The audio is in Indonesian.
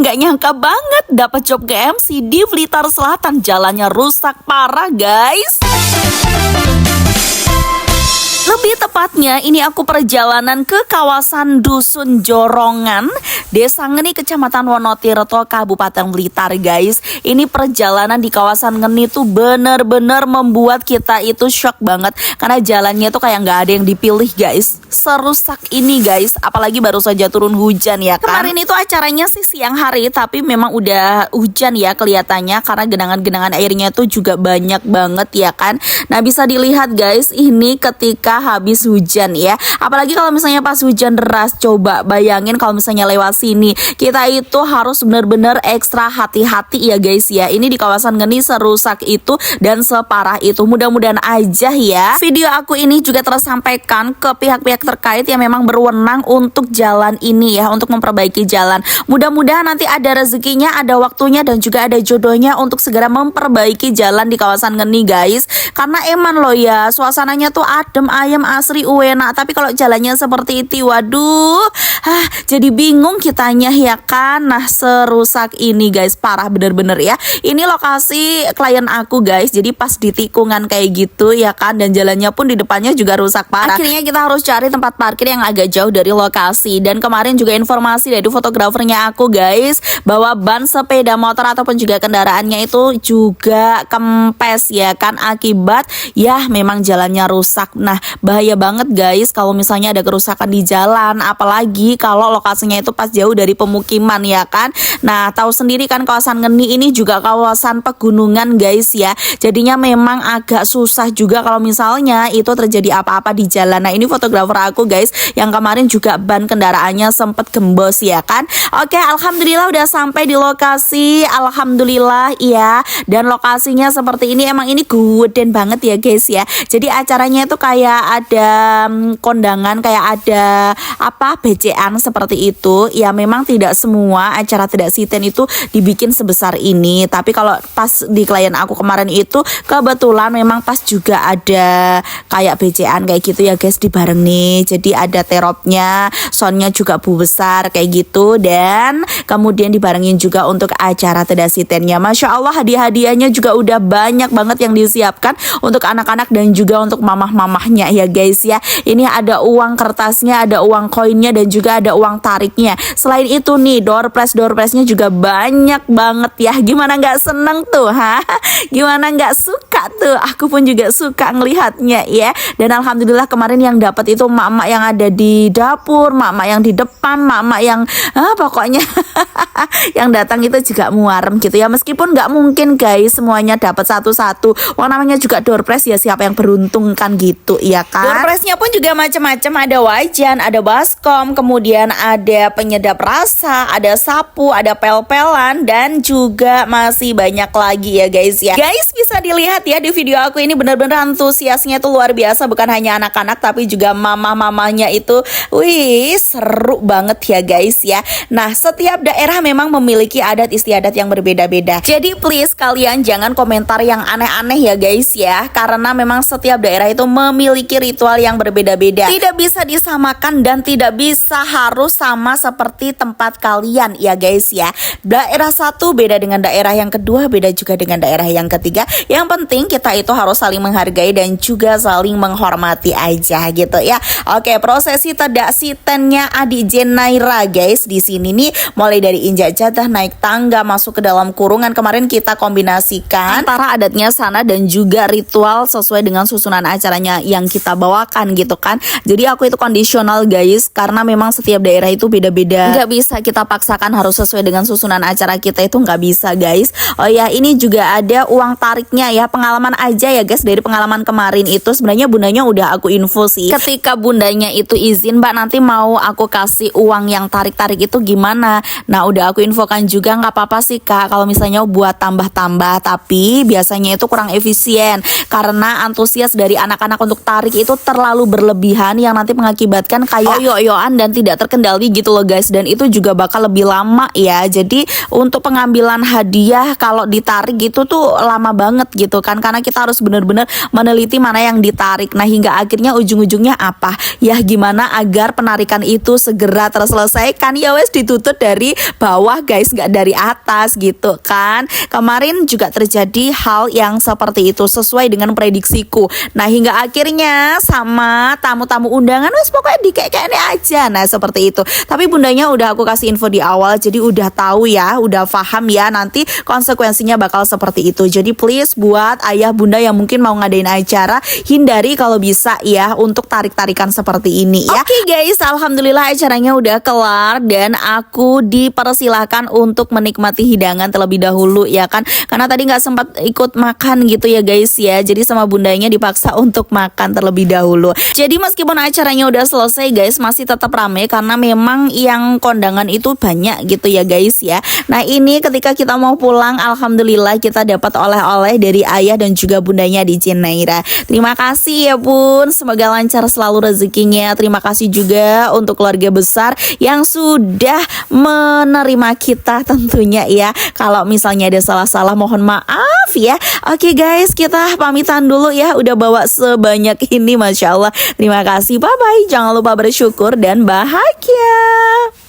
nggak nyangka banget dapat job MC di Blitar Selatan. Jalannya rusak parah guys. Lebih tepatnya ini aku perjalanan ke kawasan Dusun Jorongan, Desa Ngeni, Kecamatan Wonotirto, Kabupaten Blitar guys. Ini perjalanan di kawasan Ngeni tuh bener-bener membuat kita itu shock banget. Karena jalannya tuh kayak nggak ada yang dipilih guys. Serusak ini guys, apalagi baru saja turun hujan ya kan. Kemarin itu acaranya sih siang hari, tapi memang udah hujan ya kelihatannya. Karena genangan-genangan airnya tuh juga banyak banget ya kan. Nah bisa dilihat guys, ini ketika habis hujan ya, apalagi kalau misalnya pas hujan deras. Coba bayangin kalau misalnya lewat sini, kita itu harus benar-benar ekstra hati-hati ya guys ya. Ini di kawasan Ngeni serusak itu dan separah itu. Mudah-mudahan aja ya video aku ini juga tersampaikan ke pihak-pihak terkait yang memang berwenang untuk jalan ini ya, untuk memperbaiki jalan. Mudah-mudahan nanti ada rezekinya, ada waktunya, dan juga ada jodohnya untuk segera memperbaiki jalan di kawasan Ngeni guys. Karena eman loh ya, suasananya tuh adem ayem asri enak, tapi kalau jalannya seperti itu waduh, jadi bingung kitanya ya kan. Nah serusak ini guys, parah bener-bener ya. Ini lokasi klien aku guys, jadi pas di tikungan kayak gitu ya kan, dan jalannya pun di depannya juga rusak parah. Akhirnya kita harus cari tempat parkir yang agak jauh dari lokasi. Dan kemarin juga informasi dari fotografernya aku guys, bahwa ban sepeda motor ataupun juga kendaraannya itu juga kempes ya kan, akibat ya memang jalannya rusak. Nah bahaya banget guys kalau misalnya ada kerusakan di jalan, apalagi kalau lokasinya itu pas jauh dari pemukiman ya kan. Nah tahu sendiri kan kawasan Ngeni ini juga kawasan pegunungan guys ya, jadinya memang agak susah juga kalau misalnya itu terjadi apa-apa di jalan. Nah ini fotografer aku guys yang kemarin juga ban kendaraannya sempet gembos ya kan. Oke, alhamdulillah udah sampai di lokasi, alhamdulillah ya. Dan lokasinya seperti ini, emang ini guden banget ya guys ya. Jadi acaranya itu kayak ada kondangan, kayak ada apa BCA seperti itu ya. Memang tidak semua acara tidak siten itu dibikin sebesar ini, tapi kalau pas di klien aku kemarin itu kebetulan memang pas juga ada kayak BCA kayak gitu ya guys, dibareng nih. Jadi ada teropnya, soundnya juga besar kayak gitu, dan kemudian dibarengin juga untuk acara tidak sitennya. Masya Allah hadiah-hadiahnya juga udah banyak banget yang disiapkan untuk anak-anak dan juga untuk mamah-mamahnya ya guys ya. Ini ada uang kertasnya, ada uang koinnya, dan juga ada uang tariknya. Selain itu nih door prize-nya juga banyak banget ya. Gimana nggak seneng tuh Gimana nggak suka tuh? Aku pun juga suka ngelihatnya ya. Dan alhamdulillah kemarin yang dapat itu mak-mak yang ada di dapur, mak-mak yang di depan, mak-mak yang pokoknya yang datang itu juga muarem gitu ya. Meskipun nggak mungkin guys semuanya dapat satu-satu. Wah namanya juga door prize ya, siapa yang beruntung kan gitu ya kan. Door prize-nya pun juga macam-macam, ada wajan, ada baskom, kemudian ada penyedap rasa, ada sapu, ada pel-pelan, dan juga masih banyak lagi ya guys ya. Guys bisa dilihat ya di video aku ini, bener-bener antusiasnya tuh luar biasa. Bukan hanya anak-anak tapi juga mama-mamanya itu wih seru banget ya guys ya. Nah setiap daerah memang memiliki adat istiadat yang berbeda-beda, jadi please kalian jangan komentar yang aneh-aneh ya guys ya, karena memang setiap daerah itu memiliki ritual yang berbeda-beda, tidak bisa disamakan dan tidak bisa harus sama seperti tempat kalian ya guys ya. Daerah satu beda dengan daerah yang kedua, beda juga dengan daerah yang ketiga. Yang penting kita itu harus saling menghargai dan juga saling menghormati aja gitu ya. Oke, prosesi tidak sitennya Adik Jenaira guys di sini nih, mulai dari injak jadah, naik tangga, masuk ke dalam kurungan. Kemarin kita kombinasikan antara adatnya sana dan juga ritual sesuai dengan susunan acaranya yang kita bawakan gitu kan. Jadi aku itu kondisional guys, karena memang setiap daerah itu beda-beda, nggak bisa kita paksakan harus sesuai dengan susunan acara kita, itu nggak bisa guys. Oh ya, ini juga ada uang tariknya ya, pengalaman aja ya guys. Dari pengalaman kemarin itu sebenarnya bundanya udah aku info sih, ketika bundanya itu izin, Mbak nanti mau aku kasih uang yang tarik-tarik itu gimana. Nah udah aku infokan juga, nggak apa-apa sih Kak kalau misalnya buat tambah-tambah, tapi biasanya itu kurang efisien karena antusias dari anak-anak untuk tarik ditarik itu terlalu berlebihan yang nanti mengakibatkan kayak oyo-oyoan dan tidak terkendali gitu loh guys, dan itu juga bakal lebih lama ya. Jadi untuk pengambilan hadiah kalau ditarik gitu tuh lama banget gitu kan, karena kita harus bener-bener meneliti mana yang ditarik. Nah hingga akhirnya ujung-ujungnya apa ya, gimana agar penarikan itu segera terselesaikan, ya wes ditutup dari bawah guys, nggak dari atas gitu kan. Kemarin juga terjadi hal yang seperti itu sesuai dengan prediksiku. Nah hingga akhirnya sama tamu-tamu undangan wes pokoknya dikekeknya aja. Nah seperti itu. Tapi bundanya udah aku kasih info di awal, jadi udah tahu ya, udah paham ya nanti konsekuensinya bakal seperti itu. Jadi please buat ayah bunda yang mungkin mau ngadain acara, hindari kalau bisa ya untuk tarik-tarikan seperti ini ya. Oke guys, alhamdulillah acaranya udah kelar dan aku dipersilahkan untuk menikmati hidangan terlebih dahulu ya kan, karena tadi nggak sempat ikut makan gitu ya guys ya. Jadi sama bundanya dipaksa untuk makan terlebih dahulu. Jadi meskipun acaranya udah selesai guys, masih tetap rame karena memang yang kondangan itu banyak gitu ya guys ya. Nah ini ketika kita mau pulang, alhamdulillah kita dapat oleh-oleh dari ayah dan juga bundanya di Cineira. Terima kasih ya bun, semoga lancar selalu rezekinya. Terima kasih juga untuk keluarga besar yang sudah menerima kita tentunya ya. Kalau misalnya ada salah-salah mohon maaf ya. Oke guys, kita pamitan dulu ya, udah bawa sebanyak ini, Masya Allah. Terima kasih, bye bye. Jangan lupa bersyukur dan bahagia.